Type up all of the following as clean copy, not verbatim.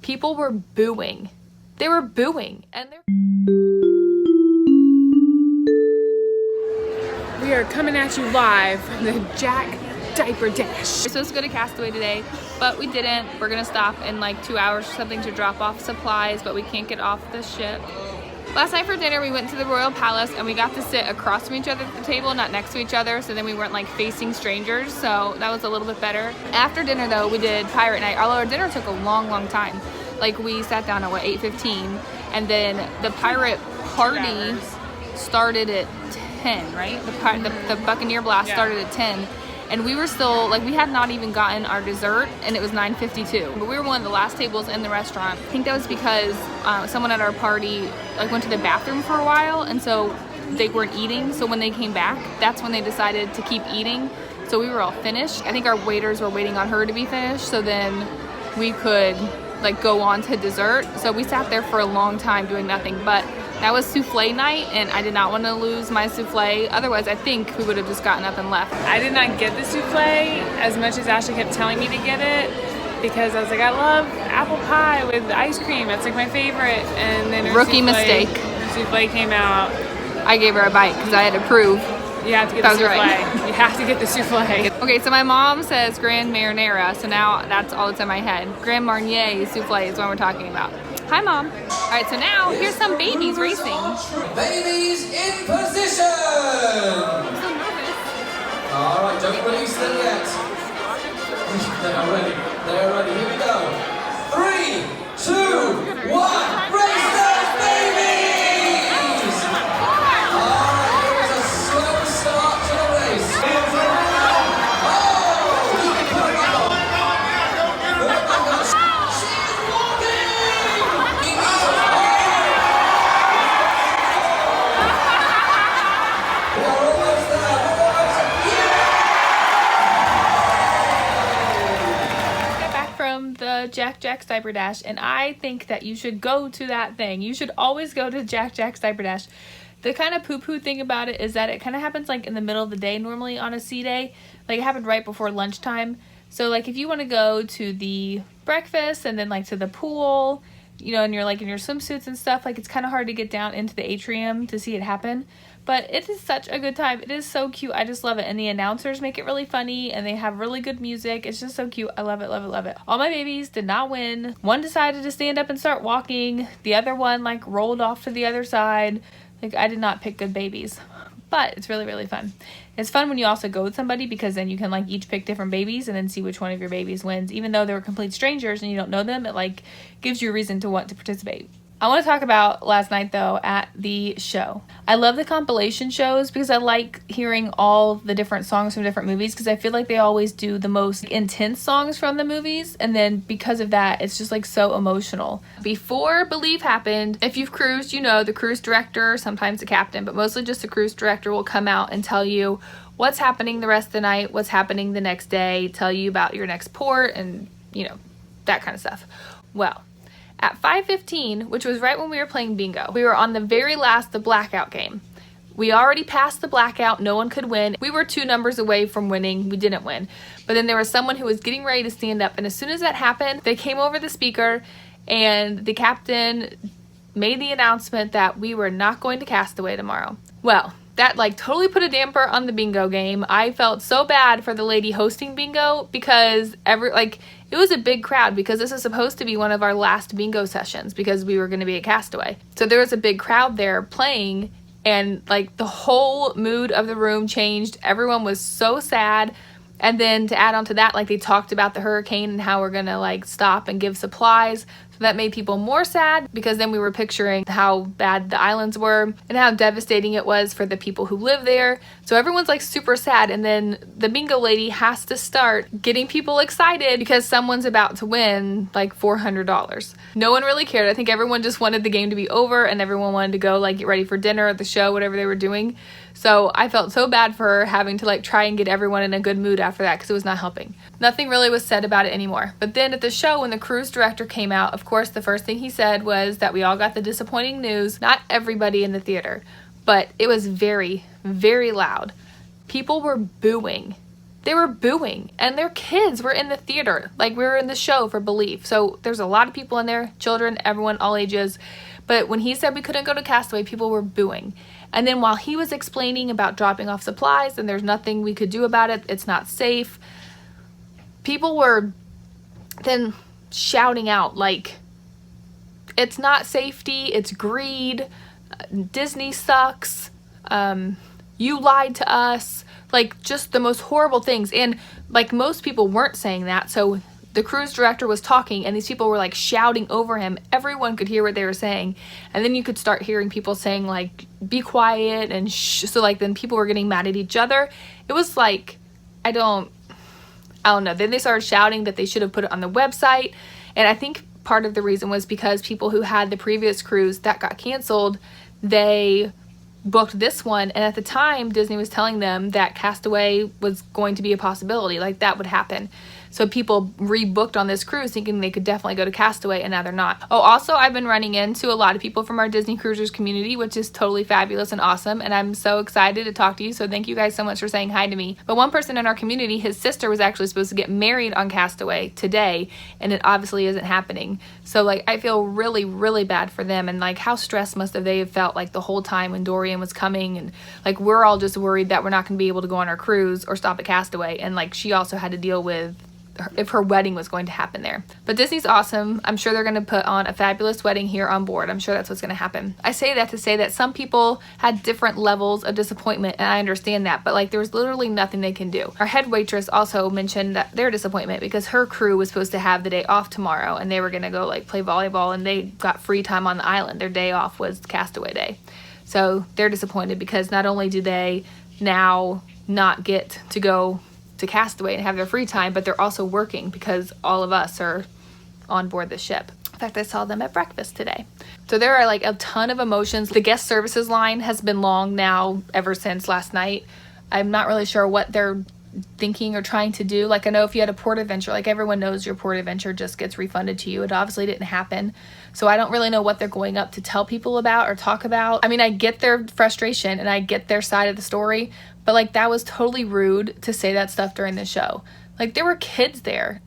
People were booing. They were booing. And we are coming at you live from the Jack Diaper Dash. We're supposed to go to Castaway today, but we didn't. We're gonna stop in like 2 hours or something to drop off supplies, but we can't get off the ship. Last night for dinner, we went to the Royal Palace and we got to sit across from each other at the table, not next to each other, so then we weren't like facing strangers, so that was a little bit better. After dinner though, we did pirate night, although our dinner took a long time. Like we sat down at what, 8:15, and then the pirate party started at 10, right? The Buccaneer Blast started at 10. And we were still, like, we had not even gotten our dessert, and it was 9:52. But we were one of the last tables in the restaurant. I think that was because someone at our party, like, went to the bathroom for a while, and so they weren't eating. So when they came back, that's when they decided to keep eating. So we were all finished. I think our waiters were waiting on her to be finished, so then we could, like, go on to dessert. So we sat there for a long time doing nothing, but that was souffle night, and I did not want to lose my souffle. Otherwise, I think we would have just gotten up and left. I did not get the souffle as much as Ashley kept telling me to get it, because I was like, I love apple pie with ice cream. That's like my favorite. And then her Rookie mistake. Her souffle came out. I gave her a bite because I had to prove. You have to get the souffle. Right. You have to get the souffle. Okay, so my mom says Grand Marinara, so now that's all that's in my head. Grand Marnier souffle is what we're talking about. Hi, Mom. All right, so now here's some babies racing. Babies in position! I'm so nervous. All right, don't release them yet. They are ready. They are ready. Here we go. 3, 2, 1. Race those babies! All right, here is a slow start to the race. The Jack's Diaper Dash, and I think that you should go to that thing. You should always go to Jack's Diaper Dash. The kind of poo-poo thing about it is that it kind of happens like in the middle of the day normally on a sea day. Like it happened right before lunchtime. So like if you want to go to the breakfast and then like to the pool, you know, and you're like in your swimsuits and stuff, like it's kind of hard to get down into the atrium to see it happen. But it is such a good time. It is so cute. I just love it. And the announcers make it really funny, and they have really good music. It's just so cute. I love it, love it, love it. All my babies did not win. One decided to stand up and start walking. The other one like rolled off to the other side. Like I did not pick good babies. But it's really, really fun. It's fun when you also go with somebody, because then you can like each pick different babies and then see which one of your babies wins. Even though they're complete strangers and you don't know them, it like gives you a reason to want to participate. I want to talk about last night though at the show. I love the compilation shows because I like hearing all the different songs from different movies, because I feel like they always do the most intense songs from the movies, and then because of that it's just like so emotional. Before Believe happened, if you've cruised, you know the cruise director, sometimes the captain, but mostly just the cruise director, will come out and tell you what's happening the rest of the night, what's happening the next day, tell you about your next port, and you know, that kind of stuff. Well, at 5:15, which was right when we were playing bingo, we were on the very last, the blackout game. We already passed the blackout, no one could win. We were 2 numbers away from winning, we didn't win. But then there was someone who was getting ready to stand up, and as soon as that happened, they came over the speaker, and the captain made the announcement that we were not going to Castaway tomorrow. Well, that like totally put a damper on the bingo game. I felt so bad for the lady hosting bingo, because it was a big crowd, because this is supposed to be one of our last bingo sessions because we were going to be at Castaway. So there was a big crowd there playing, and like the whole mood of the room changed. Everyone was so sad. And then to add on to that, like they talked about the hurricane and how we're going to like stop and give supplies. So that made people more sad, because then we were picturing how bad the islands were and how devastating it was for the people who live there. So everyone's like super sad, and then the bingo lady has to start getting people excited because someone's about to win like $400. No one really cared. I think everyone just wanted the game to be over, and everyone wanted to go like get ready for dinner or the show, whatever they were doing. So I felt so bad for her having to like try and get everyone in a good mood after that, because it was not helping. Nothing really was said about it anymore. But then at the show, when the cruise director came out, of course, the first thing he said was that we all got the disappointing news. Not everybody in the theater, but it was very, very loud. People were booing. they were booing, and their kids were in the theater. Like, we were in the show for Belief. So there's a lot of people in there, children, everyone, all ages. But when he said we couldn't go to Castaway, people were booing. And then while he was explaining about dropping off supplies and there's nothing we could do about it, it's not safe, people were then shouting out like, it's not safety, it's greed, Disney sucks, you lied to us, like just the most horrible things. And like most people weren't saying that, so the cruise director was talking and these people were like shouting over him. Everyone could hear what they were saying, and then you could start hearing people saying like, be quiet, and so like then people were getting mad at each other. It was like, I don't know. Then they started shouting that they should have put it on the website, and I think part of the reason was because people who had the previous cruise that got canceled, they booked this one, and at the time Disney was telling them that Castaway was going to be a possibility, like that would happen. So people rebooked on this cruise thinking they could definitely go to Castaway, and now they're not. Oh, also, I've been running into a lot of people from our DisneyCruisers community, which is totally fabulous and awesome, and I'm so excited to talk to you, so thank you guys so much for saying hi to me. But one person in our community, his sister was actually supposed to get married on Castaway today, and it obviously isn't happening. So like, I feel really, really bad for them, and like how stressed must have they have felt like the whole time when Dorian was coming, and like we're all just worried that we're not going to be able to go on our cruise or stop at Castaway, and like she also had to deal with if her wedding was going to happen there. But Disney's awesome. I'm sure they're going to put on a fabulous wedding here on board. I'm sure that's what's going to happen. I say that to say that some people had different levels of disappointment, and I understand that, but like there was literally nothing they can do. Our head waitress also mentioned that their disappointment because her crew was supposed to have the day off tomorrow, and they were going to go like play volleyball, and they got free time on the island. Their day off was Castaway Day. So they're disappointed because not only do they now not get to go to Castaway and have their free time, but they're also working because all of us are on board the ship. In fact, I saw them at breakfast today. So there are like a ton of emotions. The guest services line has been long now ever since last night. I'm not really sure what they're thinking or trying to do. Like, I know if you had a port adventure, like everyone knows your port adventure just gets refunded to you. It obviously didn't happen. So I don't really know what they're going up to tell people about or talk about. I mean, I get their frustration and I get their side of the story, but like that was totally rude to say that stuff during the show. Like, there were kids there.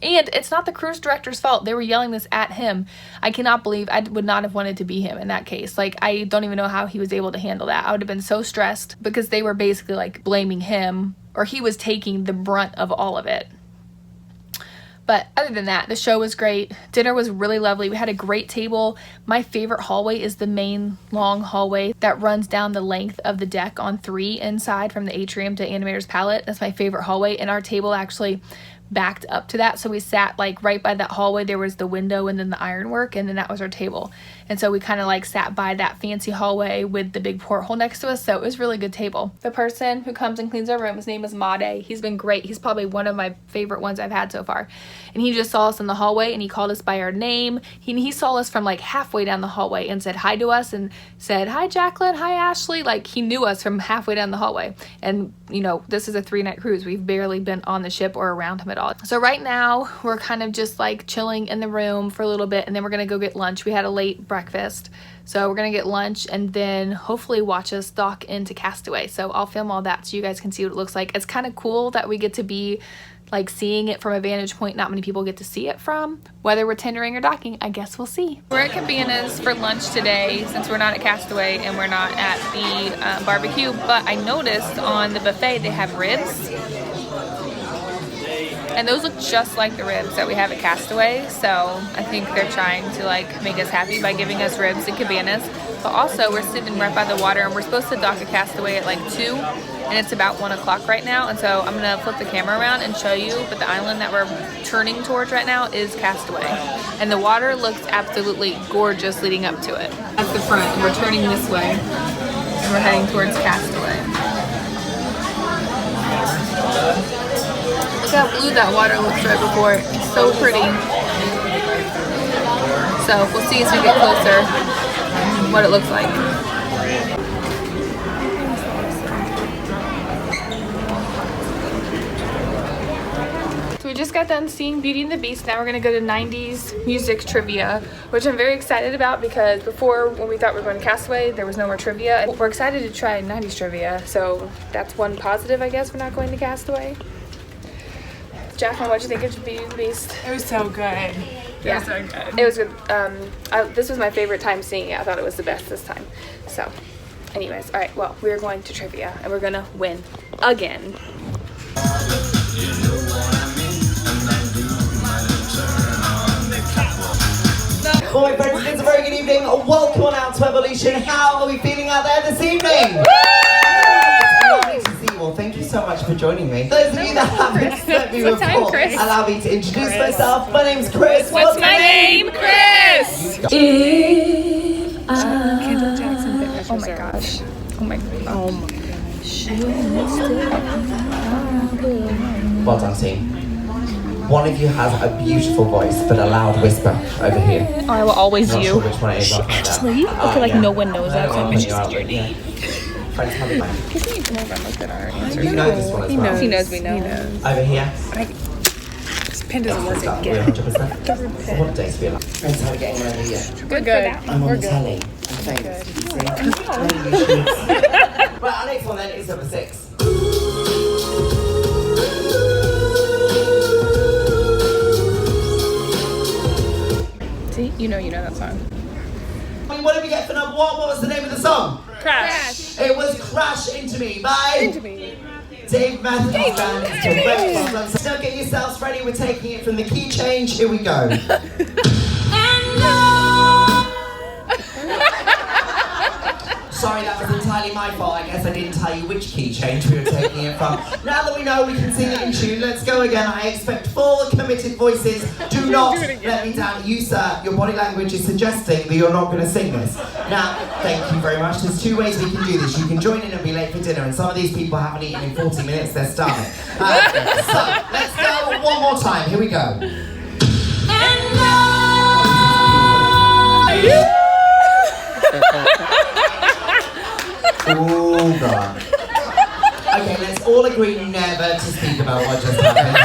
And it's not the cruise director's fault. They were yelling this at him. I cannot believe I would not have wanted to be him in that case. Like, I don't even know how he was able to handle that. I would have been so stressed because they were basically like blaming him, or he was taking the brunt of all of it. But other than that, the show was great. Dinner was really lovely. We had a great table. My favorite hallway is the main long hallway that runs down the length of the deck on 3 inside from the atrium to Animator's Palette. That's my favorite hallway, and our table actually backed up to that, so we sat like right by that hallway. There was the window and then the ironwork, and then that was our table, and so we kind of like sat by that fancy hallway with the big porthole next to us. So it was a really good table. The person who comes and cleans our room, his name is Made. He's been great. He's probably one of my favorite ones I've had so far, and he just saw us in the hallway and he called us by our name. He saw us from like halfway down the hallway and said hi to us and said, hi Jacqueline, hi Ashley. Like, he knew us from halfway down the hallway. And you know, this is a 3-night cruise. We've barely been on the ship or around him at all. So right now we're kind of just like chilling in the room for a little bit, and then we're gonna go get lunch. We had a late breakfast, so we're gonna get lunch and then hopefully watch us dock into Castaway. So I'll film all that so you guys can see what it looks like. It's kind of cool that we get to be like seeing it from a vantage point not many people get to see it from. Whether we're tendering or docking, I guess we'll see. We're at Cabanas for lunch today since we're not at Castaway and we're not at the barbecue, but I noticed on the buffet they have ribs, and those look just like the ribs that we have at Castaway. So I think they're trying to like make us happy by giving us ribs at Cabanas. But also, we're sitting right by the water, and we're supposed to dock at Castaway at like 2, and it's about 1 o'clock right now. And so I'm gonna flip the camera around and show you, but the island that we're turning towards right now is Castaway, and the water looks absolutely gorgeous leading up to it. That's the front, and we're turning this way, and we're heading towards Castaway. Look how blue that water looks right before it. It's so pretty. So we'll see as we get closer what it looks like. So we just got done seeing Beauty and the Beast. Now we're gonna go to 90s music trivia, which I'm very excited about because before, when we thought we were going to Castaway, there was no more trivia. We're excited to try 90s trivia, so that's one positive, I guess, for not going to Castaway. Jacqueline, what'd you think of Beauty and the Beast? It was so good. Yeah, It was so good. it was good. This was my favorite time seeing it. I thought it was the best this time. So, anyways, all right. Well, we're going to trivia, and we're gonna win again. Well, my friends, it's a very good evening. Welcome on out to Evolution. How are we feeling out there this evening? It's lovely to see you all. Thank you so much for joining me. Those of you that haven't met me before, Chris? allow me to introduce myself. My name's Chris. What's my name? Chris! Kendall Jackson fitness. Oh my gosh. Oh my god. Oh my gosh. Well done, team. One of you has a beautiful voice, but a loud whisper over here. Oh, I will always Not you. sure which one it is. I'll find out. Actually? Okay, like yeah. no one knows that. So I'll it's put you just out, your yeah. name. Friends, have a mind. Because we never looked at our answers. You know this one as well. He knows we know. He knows. Over here. This pen doesn't work We're again. 100%. What a day to be alive. Friends, how are we getting over here? We're good. I'm on the telly. I'm famous. Right, our next one then is number 6. See, you know that song. I mean, what did we get for number 1? What was the name of the song? Crash. It was Crash Into Me by Into me. Dave Matthews Band. It's direct problems. So get yourselves ready. We're taking it from the key change. Here we go. Sorry, that was entirely my fault. I guess I didn't tell you which key change we were taking it from. Now that we know we can sing it in tune, let's go again. I expect full committed voices. Do not let me down. You, sir, your body language is suggesting that you're not going to sing this. Now, thank you very much. There's 2 ways we can do this. You can join in and be late for dinner, and some of these people haven't eaten in 40 minutes. They're starving. So, let's go one more time. Here we go. Oh god. Okay, let's all agree never to speak about what just happened.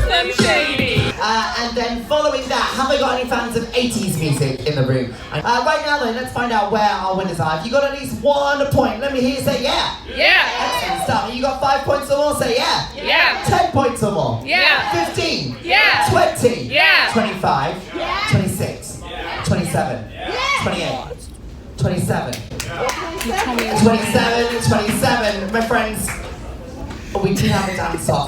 Slim Shady. And then following that, have I got any fans of 80s music in the room? Right now then, let's find out where our winners are. If you got at least 1 point, let me hear you say yeah. Yeah. Excellent stuff. You got 5 points or more, say yeah. Yeah. 10 points or more. Yeah. 15. Yeah. 20. Yeah. 25. 26. 27. 28. 27. 27, my friends. We do have a dance off.